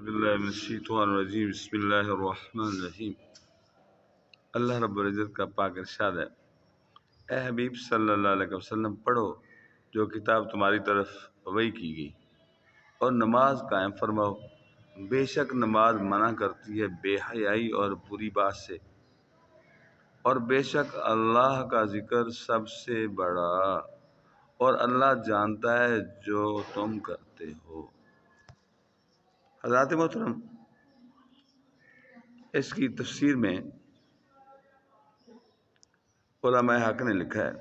باللہ من الشیطان الرجیم بسم اللہ الرحمن الرحیم۔ اللہ رب العزت کا پاک ارشاد ہے، اے حبیب صلی اللہ علیہ وسلم پڑھو جو کتاب تمہاری طرف وحی کی گئی اور نماز قائم فرماؤ، بے شک نماز منع کرتی ہے بے حیائی اور بری بات سے، اور بے شک اللہ کا ذکر سب سے بڑا، اور اللہ جانتا ہے جو تم کرتے ہو۔ حضرات محترم، اس کی تفسیر میں علماء حق نے لکھا ہے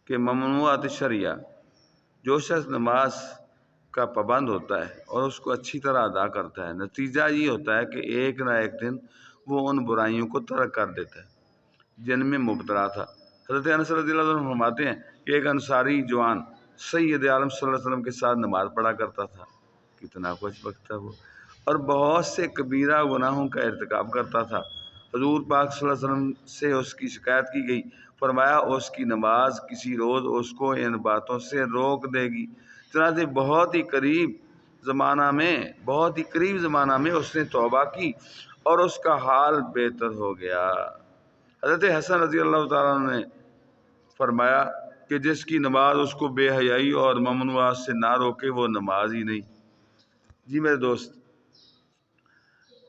کہ ممنوعات شرعیہ، جو شخص نماز کا پابند ہوتا ہے اور اس کو اچھی طرح ادا کرتا ہے، نتیجہ یہ ہوتا ہے کہ ایک نہ ایک دن وہ ان برائیوں کو ترک کر دیتا ہے جن میں مبتلا تھا۔ حضرت انس رضی اللہ عنہ فرماتے ہیں کہ ایک انصاری جوان سید عالم صلی اللہ علیہ وسلم کے ساتھ نماز پڑھا کرتا تھا، کتنا خوش بخت تھا وہ، اور بہت سے کبیرہ گناہوں کا ارتکاب کرتا تھا۔ حضور پاک صلی اللہ علیہ وسلم سے اس کی شکایت کی گئی، فرمایا اس کی نماز کسی روز اس کو ان باتوں سے روک دے گی۔ چنانچہ بہت ہی قریب زمانہ میں اس نے توبہ کی اور اس کا حال بہتر ہو گیا۔ حضرت حسن رضی اللہ تعالیٰ عنہ نے فرمایا کہ جس کی نماز اس کو بے حیائی اور ممنوعات سے نہ روکے وہ نماز ہی نہیں۔ جی میرے دوست،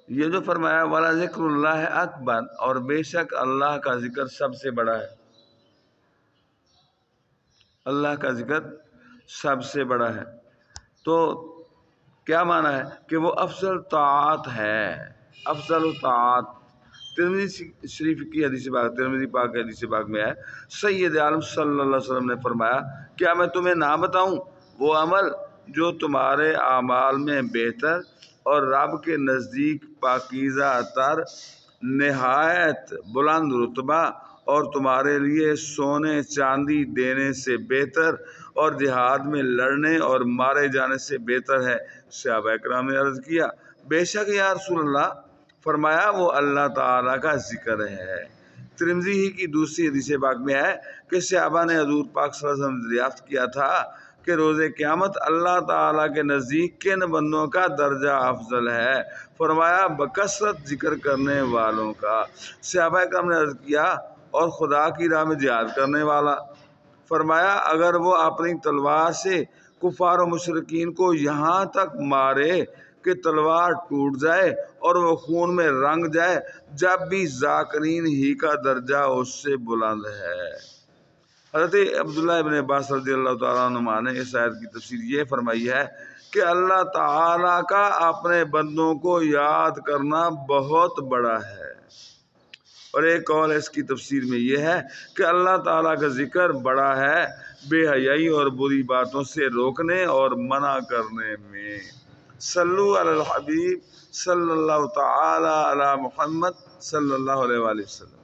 یہ جو فرمایا والا ذکر اللہ اکبر، اور بے شک اللہ کا ذکر سب سے بڑا ہے، اللہ کا ذکر سب سے بڑا ہے، تو کیا معنی ہے کہ وہ افضل طاعت ہے، افضل طاعت۔ ترمذی شریف کی حدیث پاک، ترمذی پاک کی حدیث پاک میں ہے، سید عالم صلی اللہ علیہ وسلم نے فرمایا، کیا میں تمہیں نہ بتاؤں وہ عمل جو تمہارے اعمال میں بہتر اور رب کے نزدیک پاکیزہ تر، نہایت بلند رتبہ، اور تمہارے لیے سونے چاندی دینے سے بہتر اور جہاد میں لڑنے اور مارے جانے سے بہتر ہے؟ صحابہ کرام نے عرض کیا، بے شک یا رسول اللہ۔ فرمایا وہ اللہ تعالیٰ کا ذکر ہے۔ ترمذی ہی کی دوسری حدیث پاک میں ہے کہ صحابہ نے حضور پاک صلی اللہ علیہ وسلم دریافت کیا تھا کہ روز قیامت اللہ تعالیٰ کے نزدیک کن بندوں کا درجہ افضل ہے؟ فرمایا بکثرت ذکر کرنے والوں کا۔ صحابہ کرام نے عرض کیا، اور خدا کی راہ میں جہاد کرنے والا؟ فرمایا اگر وہ اپنی تلوار سے کفار و مشرکین کو یہاں تک مارے کہ تلوار ٹوٹ جائے اور وہ خون میں رنگ جائے، جب بھی ذاکرین ہی کا درجہ اس سے بلند ہے۔ حضرت عبداللہ ابن عباس رضی اللہ تعالیٰ عنہ نے اس آیت کی تفسیر یہ فرمائی ہے کہ اللہ تعالیٰ کا اپنے بندوں کو یاد کرنا بہت بڑا ہے، اور ایک قول اس کی تفسیر میں یہ ہے کہ اللہ تعالیٰ کا ذکر بڑا ہے بے حیائی اور بری باتوں سے روکنے اور منع کرنے میں۔ صلو علی الحبیب صلی اللہ تعالی علی محمد صلی اللہ علیہ وآلہ وسلم۔